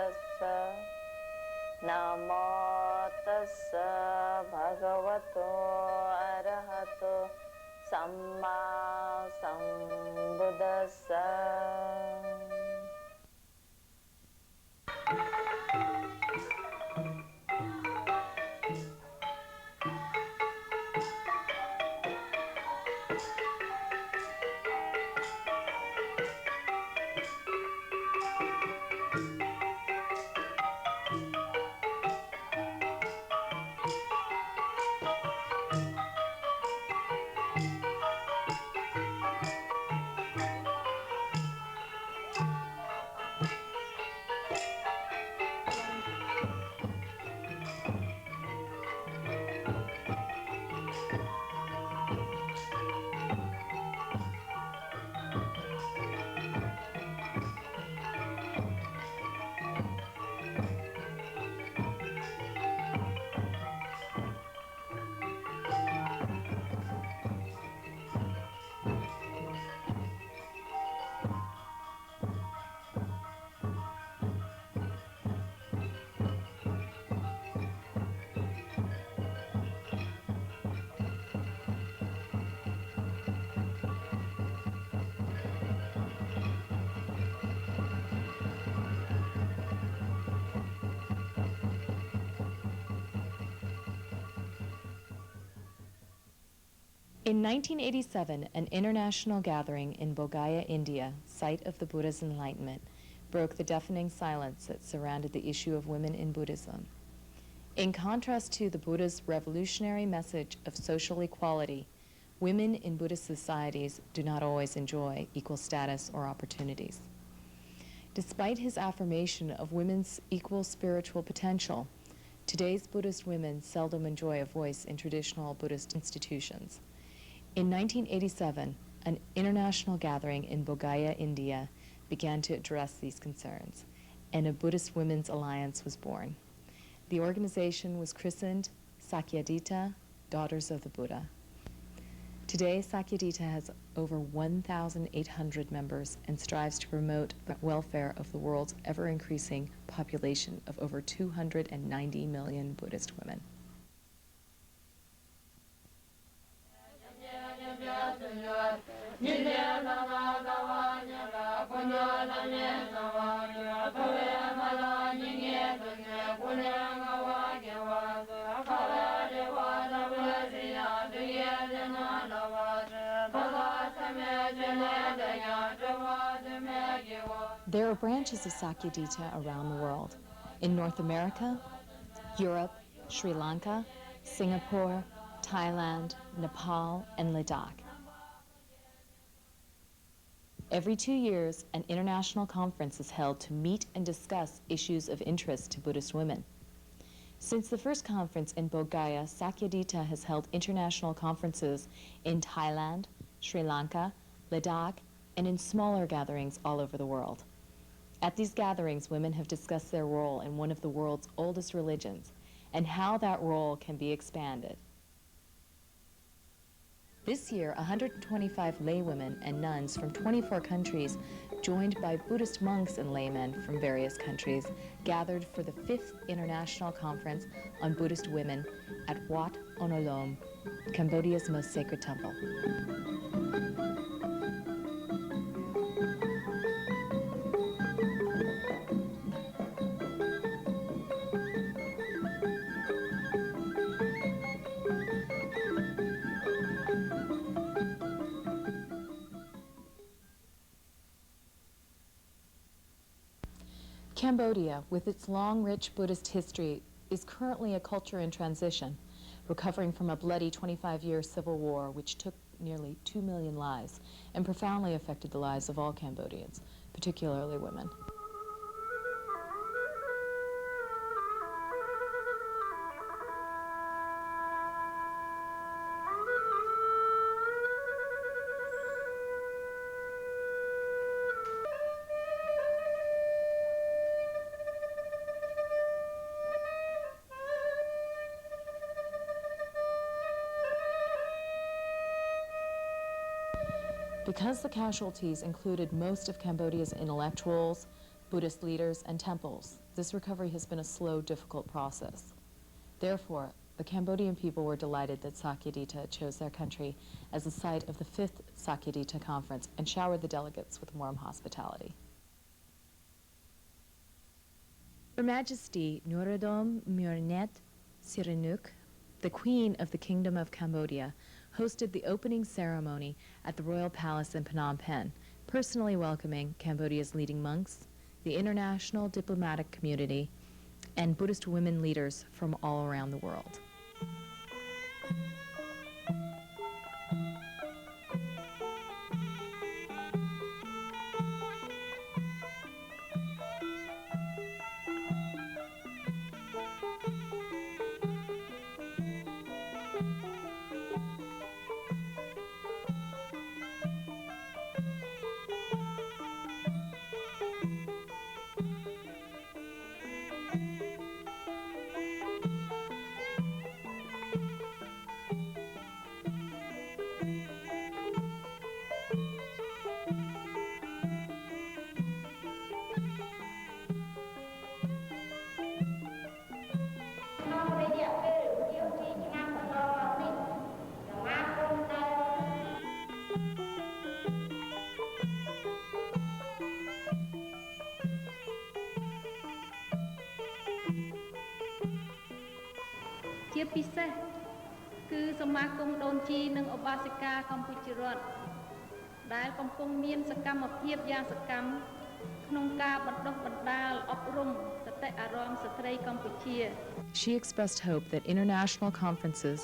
tassa Namo tassa bhagavato arahato samma sambuddhassa. In 1987, an international gathering in Bodh Gaya, India, site of the Buddha's enlightenment, broke the deafening silence that surrounded the issue of women in Buddhism. In contrast to the Buddha's revolutionary message of social equality, women in Buddhist societies do not always enjoy equal status or opportunities. Despite his affirmation of women's equal spiritual potential, today's Buddhist women seldom enjoy a voice in traditional Buddhist institutions. In 1987, an international gathering in Bodh Gaya, India, began to address these concerns, and a Buddhist Women's Alliance was born. The organization was christened Sakyadhita, Daughters of the Buddha. Today, Sakyadhita has over 1,800 members and strives to promote the welfare of the world's ever-increasing population of over 290 million Buddhist women. There are branches of Sakyadhita around the world. In North America, Europe, Sri Lanka, Singapore, Thailand, Nepal, and Ladakh. Every 2 years, an international conference is held to meet and discuss issues of interest to Buddhist women. Since the first conference in Bodh Gaya, Sakyadhita has held international conferences in Thailand, Sri Lanka, Ladakh, and in smaller gatherings all over the world. At these gatherings, women have discussed their role in one of the world's oldest religions and how that role can be expanded. This year, 125 laywomen and nuns from 24 countries, joined by Buddhist monks and laymen from various countries, gathered for the 5th International Conference on Buddhist Women at Wat Onolom, Cambodia's most sacred temple. Cambodia, with its long, rich Buddhist history, is currently a culture in transition, recovering from a bloody 25-year civil war which took nearly 2 million lives and profoundly affected the lives of all Cambodians, particularly women. Because the casualties included most of Cambodia's intellectuals, Buddhist leaders, and temples, this recovery has been a slow, difficult process. Therefore, the Cambodian people were delighted that Sakyadhita chose their country as the site of the 5th Sakyadhita conference and showered the delegates with warm hospitality. Her Majesty Norodom Myrnet Sihanouk, the Queen of the Kingdom of Cambodia, hosted the opening ceremony at the Royal Palace in Phnom Penh, personally welcoming Cambodia's leading monks, the international diplomatic community, and Buddhist women leaders from all around the world.ជាពិសេសគឺសមាគមដូនជីនិងឧបាសិកាកម្ពុជារដ្ឋដែលកំពុងមានសកម្មភាពយ៉ាងសកម្មក្នុងការបណ្ដុះបណ្ដាលអប់រំសតិអារម្មណ៍ស្ត្រីកម្ពុជា She expressed hope that international conferences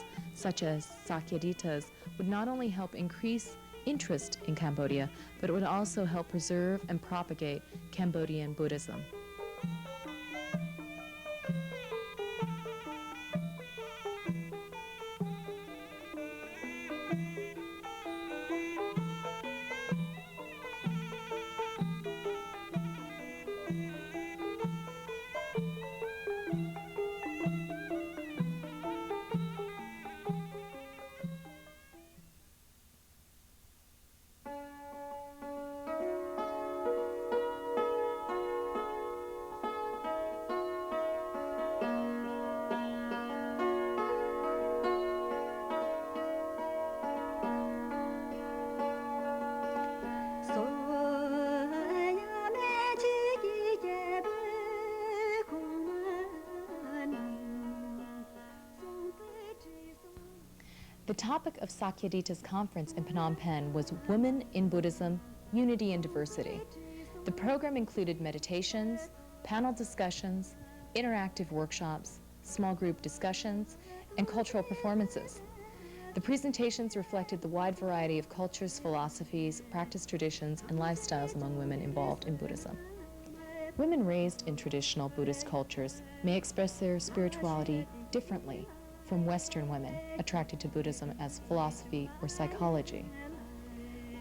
such as Sakyadhita's would not only help increase interest in Cambodia, but it would also help preserve and propagate Cambodian Buddhism. The topic of Sakyadhita's conference in Phnom Penh was Women in Buddhism, Unity and Diversity. The program included meditations, panel discussions, interactive workshops, small group discussions, and cultural performances. The presentations reflected the wide variety of cultures, philosophies, practice traditions, and lifestyles among women involved in Buddhism. Women raised in traditional Buddhist cultures may express their spirituality differently from Western women attracted to Buddhism as philosophy or psychology.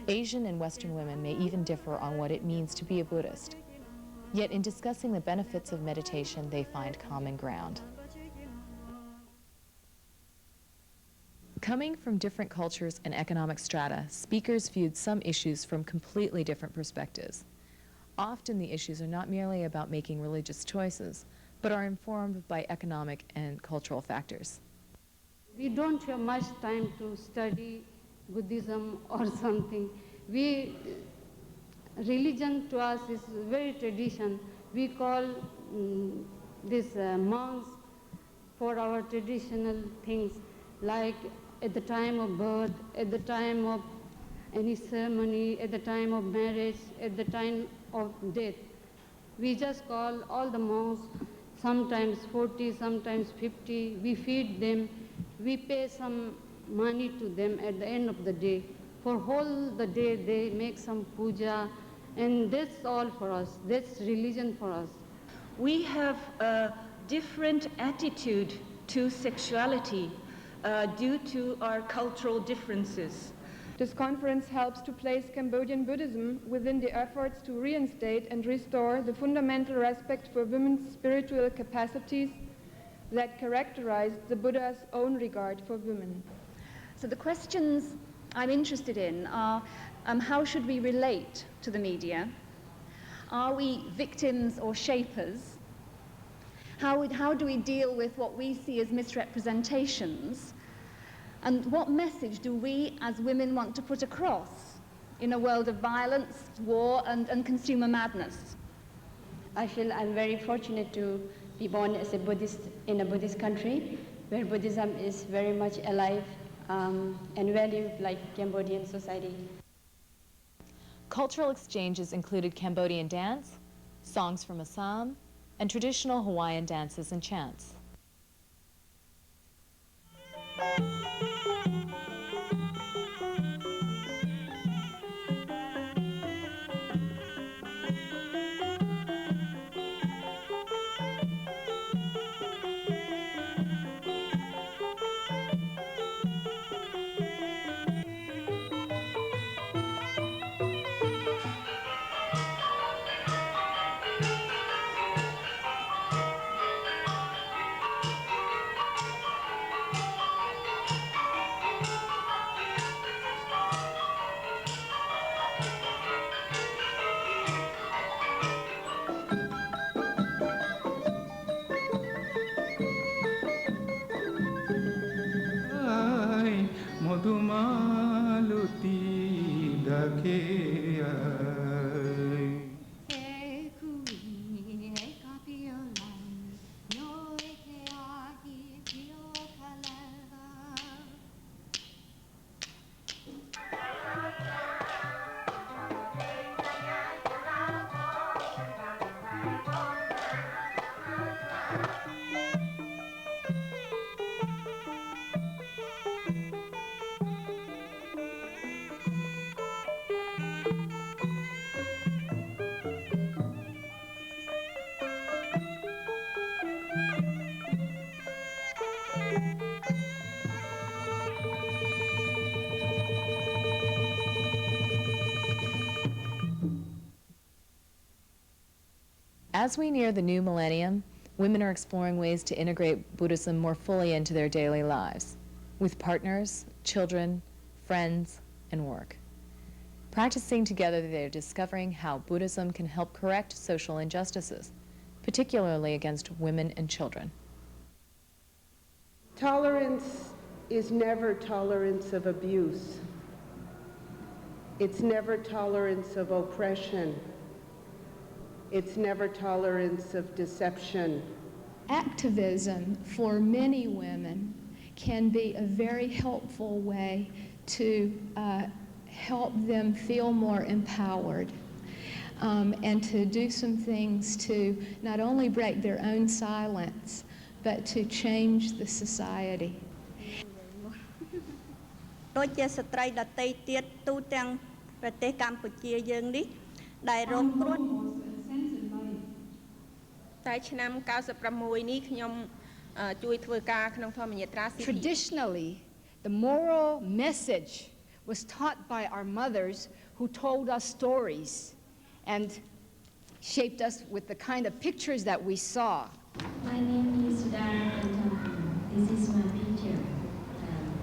Asian and Western women may even differ on what it means to be a Buddhist. Yet in discussing the benefits of meditation, they find common ground. Coming from different cultures and economic strata, speakers viewed some issues from completely different perspectives. Often the issues are not merely about making religious choices, but are informed by economic and cultural factors. We don't have much time to study Buddhism or something. Religion to us is very tradition. We call these monks for our traditional things, like at the time of birth, at the time of any ceremony, at the time of marriage, at the time of death. We just call all the monks, sometimes 40, sometimes 50. We feed them. We pay some money to them at the end of the day. For whole the day they make some puja, and that's all for us. That's religion for us. We have a different attitude to sexuality due to our cultural differences. This conference helps to place Cambodian Buddhism within the efforts to reinstate and restore the fundamental respect for women's spiritual capacities that characterized the Buddha's own regard for women. So the questions I'm interested in are how should we relate to the media? Are we victims or shapers? How do we deal with what we see as misrepresentations? And what message do we as women want to put across in a world of violence, war, and consumer madness? I feel I'm very fortunate to be born as a Buddhist in a Buddhist country where Buddhism is very much alive and valued like Cambodian society. Cultural exchanges included Cambodian dance, songs from Assam, and traditional Hawaiian dances and chants. Madhumaluti dakhe As we near the new millennium, women are exploring ways to integrate Buddhism more fully into their daily lives, with partners, children, friends, and work. Practicing together, they are discovering how Buddhism can help correct social injustices, particularly against women and children. Tolerance is never tolerance of abuse. It's never tolerance of oppression. It's never tolerance of deception. Activism for many women can be a very helpful way to help them feel more empowered and to do some things to not only break their own silence, but to change the society. ដូចជាស្ត្រីដទៃទៀតទូទាំងប្រទេសកម្ពុជាយើងនេះដែលរងគ្រោះតែឆ្នាំ96នេះខ្ញុំជួយធ្វើការក្នុងធម្មយាត្រា Traditionally, the moral message was taught by our mothers who told us stories and shaped us with the kind of pictures that we saw. My name is Darren Anton. This is my picture.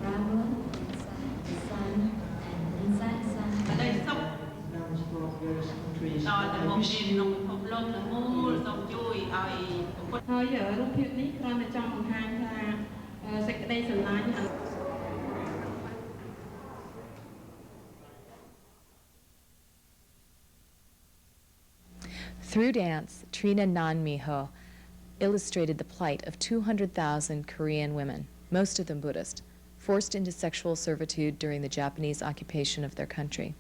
Flower, sun, and inside sun. Through dance, Trina Nanmiho illustrated the plight of 200,000 Korean women, most of them Buddhist, forced into sexual servitude during the Japanese occupation of their country.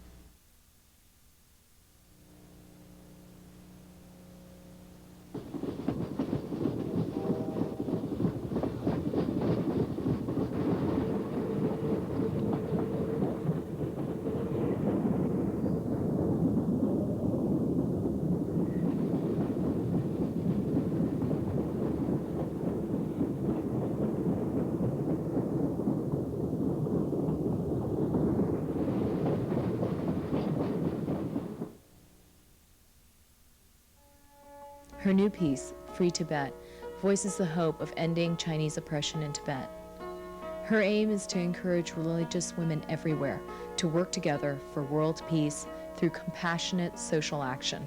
Her new piece, Free Tibet, voices the hope of ending Chinese oppression in Tibet. Her aim is to encourage religious women everywhere to work together for world peace through compassionate social action.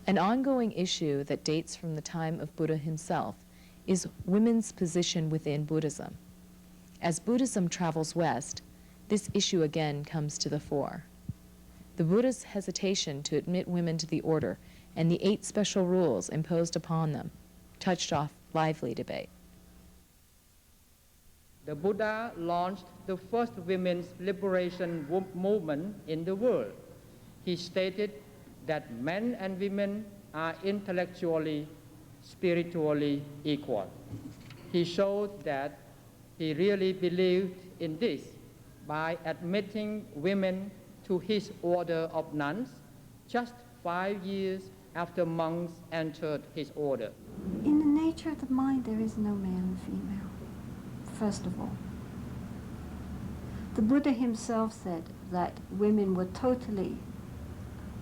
An ongoing issue that dates from the time of Buddha himself is women's position within Buddhism. As Buddhism travels west, this issue again comes to the fore. The Buddha's hesitation to admit women to the order and the 8 special rules imposed upon them touched off lively debate. The Buddha launched the first women's liberation movement in the world. He stated that men and women are intellectually, spiritually equal. He showed that he really believed in this by admitting women to his order of nuns just 5 years after monks entered his order. In the nature of the mind, there is no male and female, first of all. The Buddha himself said that women were totally,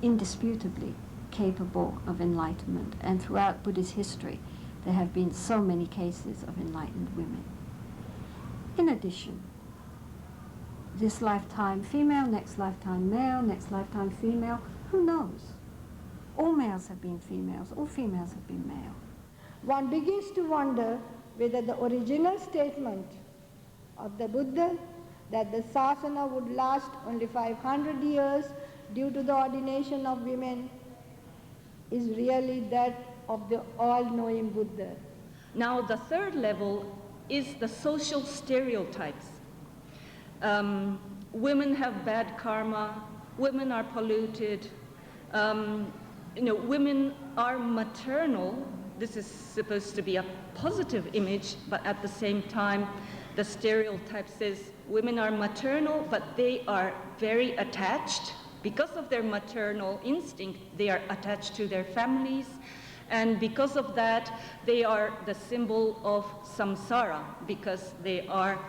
indisputably capable of enlightenment, and throughout Buddhist history, there have been so many cases of enlightened women. In addition, this lifetime female, next lifetime male, next lifetime female, who knows? All males have been females, all females have been male. One begins to wonder whether the original statement of the Buddha that the sasana would last only 500 years due to the ordination of women is really that of the all-knowing Buddha. Now the third level is the social stereotypes. Women have bad karma, women are polluted, women are maternal. This is supposed to be a positive image, but at the same time, the stereotype says women are maternal, but they are very attached. Because of their maternal instinct, they are attached to their families, and because of that, they are the symbol of samsara, because they are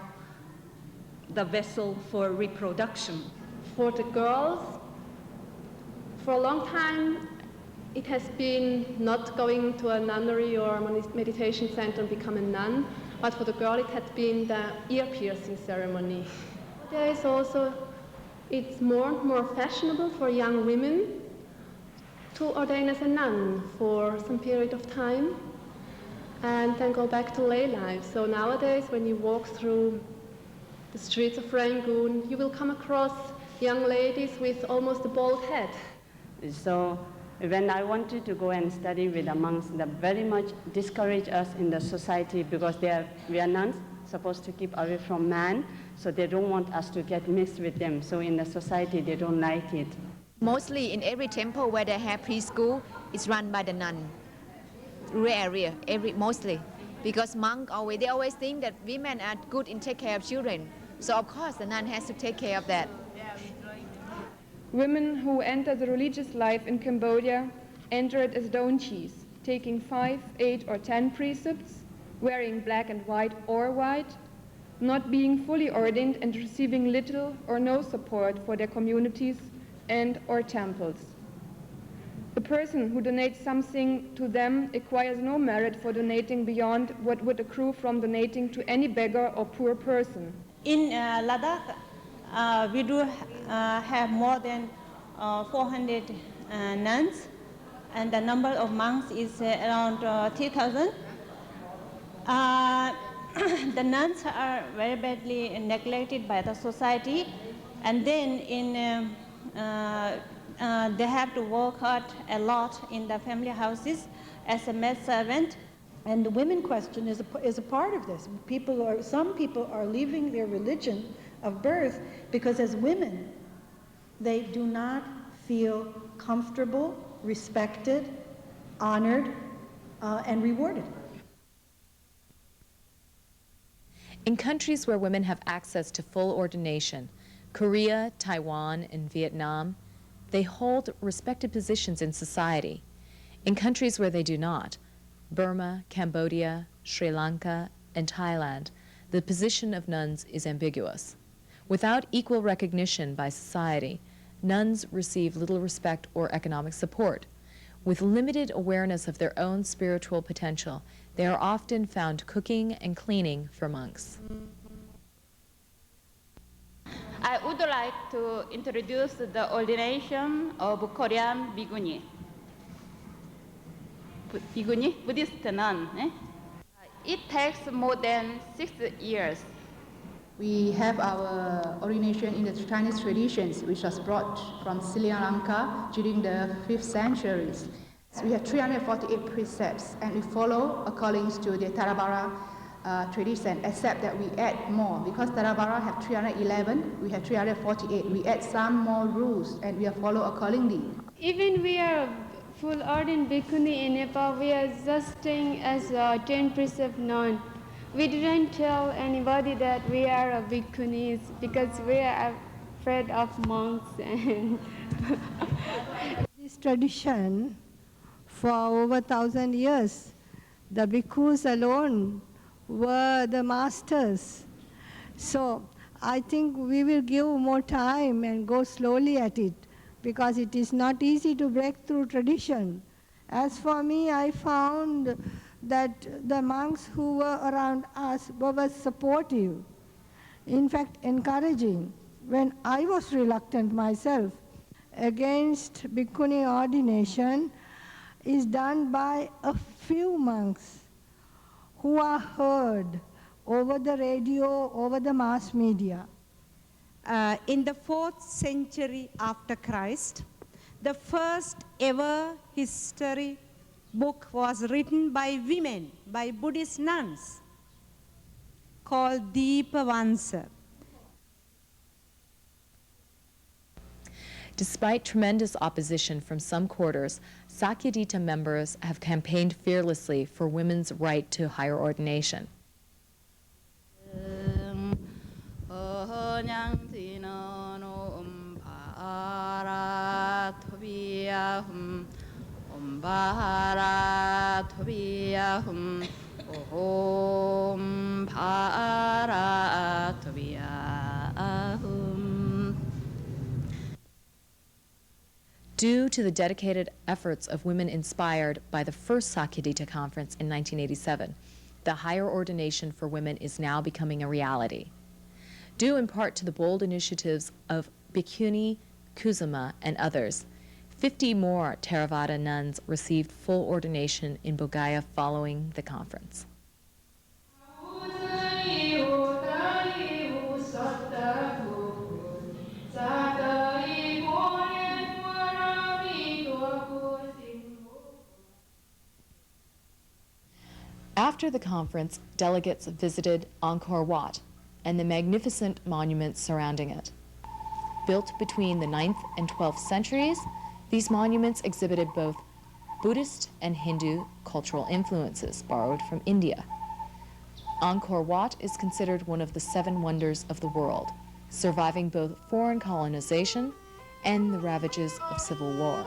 the vessel for reproduction. For the girls, for a long time, it has been not going to a nunnery or meditation center and become a nun, but for the girl it had been the ear piercing ceremony. There is also, it's more and more fashionable for young women to ordain as a nun for some period of time and then go back to lay life. So nowadays when you walk through the streets of Rangoon, you will come across young ladies with almost a bald head. So when I wanted to go and study with the monks, they very much discourage us in the society because we are nuns, supposed to keep away from man, so they don't want us to get mixed with them. So in the society, they don't like it. Mostly in every temple where they have preschool, it's run by the nun. Rural area, mostly. Because monks they always think that women are good in take care of children. So of course the nun has to take care of that. Women who enter the religious life in Cambodia enter it as donchis, taking 5, 8, or 10 precepts, wearing black and white or white, not being fully ordained and receiving little or no support for their communities and or temples. The person who donates something to them acquires no merit for donating beyond what would accrue from donating to any beggar or poor person. In Ladakh, we do have more than 400 nuns, and the number of monks is around 3,000. The nuns are very badly neglected by the society, and then they have to work hard a lot in the family houses as a maid servant. And the women question is a part of this. Some people are leaving their religion of birth because as women, they do not feel comfortable, respected, honored, and rewarded. In countries where women have access to full ordination, Korea, Taiwan, and Vietnam, they hold respected positions in society. In countries where they do not, Burma, Cambodia, Sri Lanka, and Thailand, the position of nuns is ambiguous. Without equal recognition by society, nuns receive little respect or economic support. With limited awareness of their own spiritual potential, they are often found cooking and cleaning for monks. I would like to introduce the ordination of Korean bhikkhuni. Buddhist nun. It takes more than 6 years. We have our ordination in the Chinese traditions, which was brought from Sri Lanka during the 5th centuries. So we have 348 precepts, and we follow according to the Theravada tradition, except that we add more. Because Theravada have 311, we have 348. We add some more rules, and we follow accordingly. Even we are full ordained bhikkhuni in Nepal, we are just staying as a 10 precept nun. We didn't tell anybody that we are a bhikkhunis because we are afraid of monks. And this tradition, for over 1,000 years, the bhikkhus alone were the masters. So I think we will give more time and go slowly at it, because it is not easy to break through tradition. As for me, I found that the monks who were around us were supportive, in fact encouraging. When I was reluctant myself against bhikkhuni ordination, is done by a few monks who are heard over the radio, over the mass media. In the 4th century after Christ, the first ever history book was written by women, by Buddhist nuns, called Deepavansa. Despite tremendous opposition from some quarters, Sakyadhita members have campaigned fearlessly for women's right to higher ordination. Due to the dedicated efforts of women inspired by the first Sakyadhita conference in 1987, the higher ordination for women is now becoming a reality. Due in part to the bold initiatives of Bhikkhuni Kusuma and others, 50 more Theravada nuns received full ordination in Bodh Gaya following the conference. After the conference, delegates visited Angkor Wat and the magnificent monuments surrounding it. Built between the 9th and 12th centuries, these monuments exhibited both Buddhist and Hindu cultural influences borrowed from India. Angkor Wat is considered one of the 7 wonders of the world, surviving both foreign colonization and the ravages of civil war.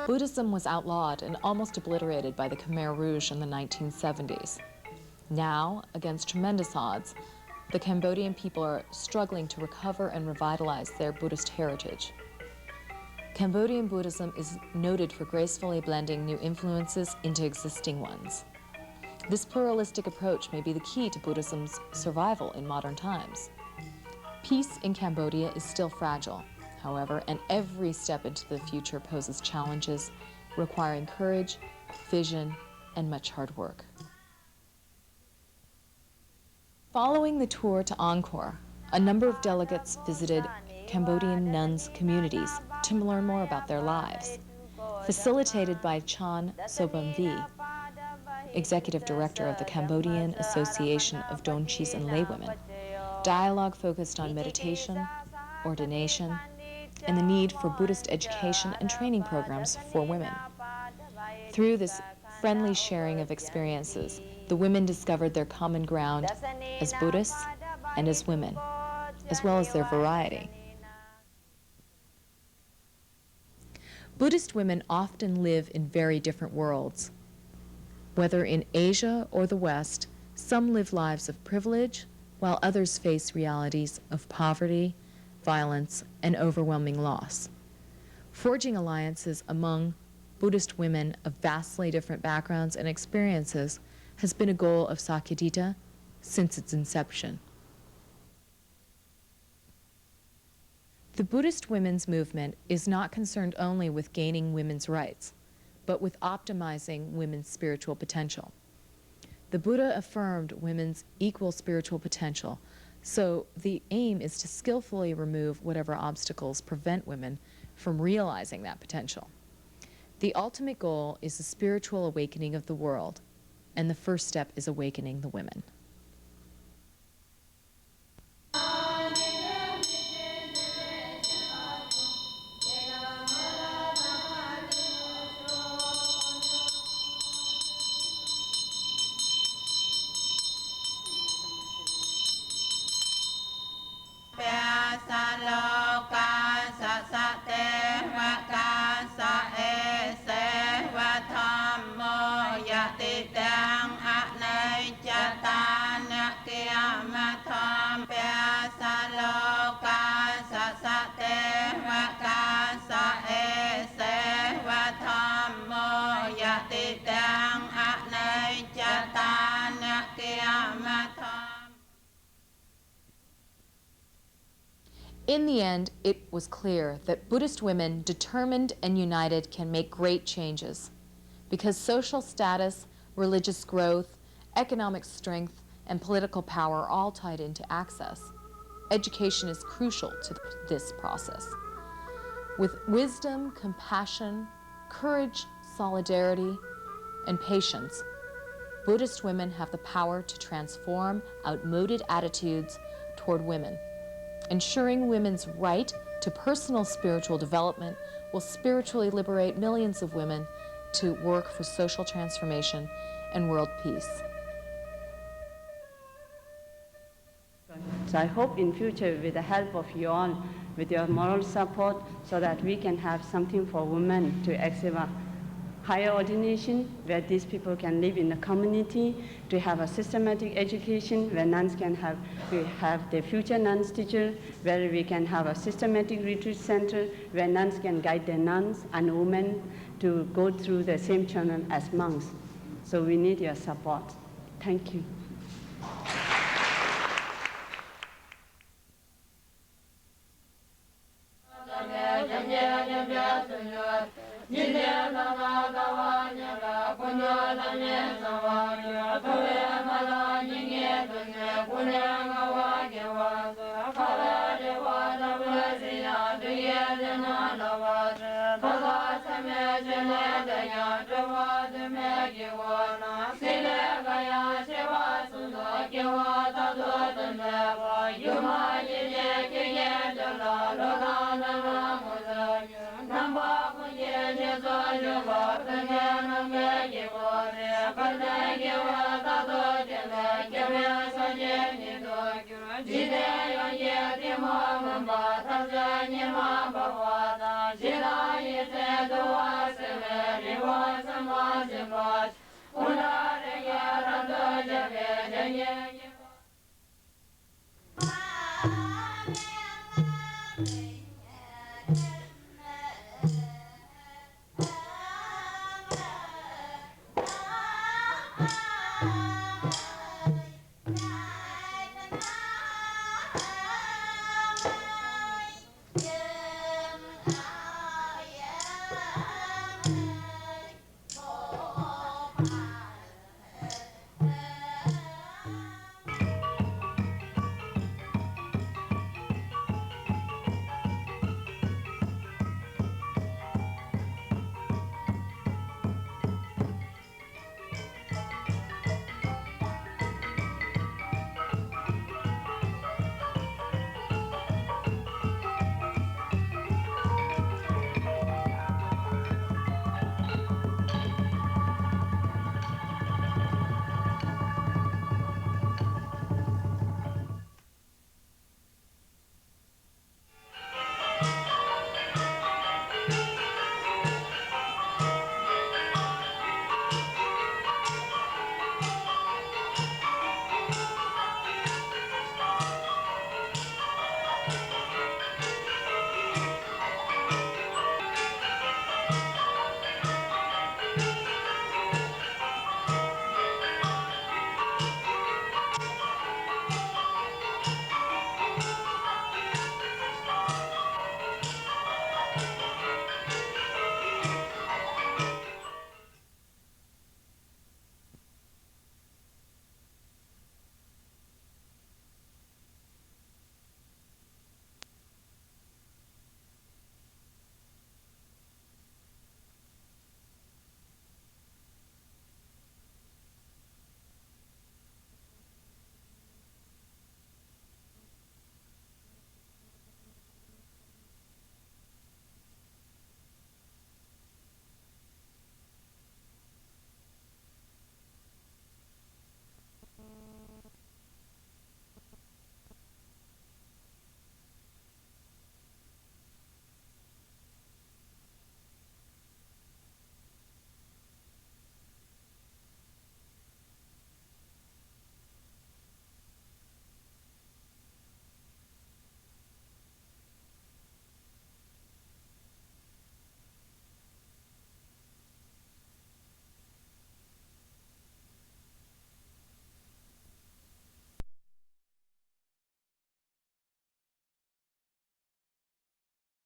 Buddhism was outlawed and almost obliterated by the Khmer Rouge in the 1970s. Now, against tremendous odds, the Cambodian people are struggling to recover and revitalize their Buddhist heritage. Cambodian Buddhism is noted for gracefully blending new influences into existing ones. This pluralistic approach may be the key to Buddhism's survival in modern times. Peace in Cambodia is still fragile, however, and every step into the future poses challenges requiring courage, vision, and much hard work. Following the tour to Angkor, a number of delegates visited Cambodian nuns' communities to learn more about their lives. Facilitated by Chan Sobamvi, Executive Director of the Cambodian Association of Donchis and Laywomen, dialogue focused on meditation, ordination, and the need for Buddhist education and training programs for women. Through this friendly sharing of experiences, the women discovered their common ground as Buddhists and as women, as well as their variety. Buddhist women often live in very different worlds. Whether in Asia or the West, some live lives of privilege, while others face realities of poverty, violence, and overwhelming loss. Forging alliances among Buddhist women of vastly different backgrounds and experiences has been a goal of Sakyadhita since its inception. The Buddhist women's movement is not concerned only with gaining women's rights, but with optimizing women's spiritual potential. The Buddha affirmed women's equal spiritual potential, so the aim is to skillfully remove whatever obstacles prevent women from realizing that potential. The ultimate goal is the spiritual awakening of the world, and the first step is awakening the women. In the end, it was clear that Buddhist women, determined and united, can make great changes, because social status, religious growth, economic strength, and political power are all tied into access. Education is crucial to this process. With wisdom, compassion, courage, solidarity, and patience, Buddhist women have the power to transform outmoded attitudes toward women. Ensuring women's right to personal spiritual development will spiritually liberate millions of women to work for social transformation and world peace. So I hope in future, with the help of you all, with your moral support, so that we can have something for women to achieve a higher ordination, where these people can live in the community, to have a systematic education, where nuns can have, we have the future nuns teacher, where we can have a systematic retreat center, where nuns can guide their nuns and women to go through the same channel as monks. So we need your support. Thank you. Give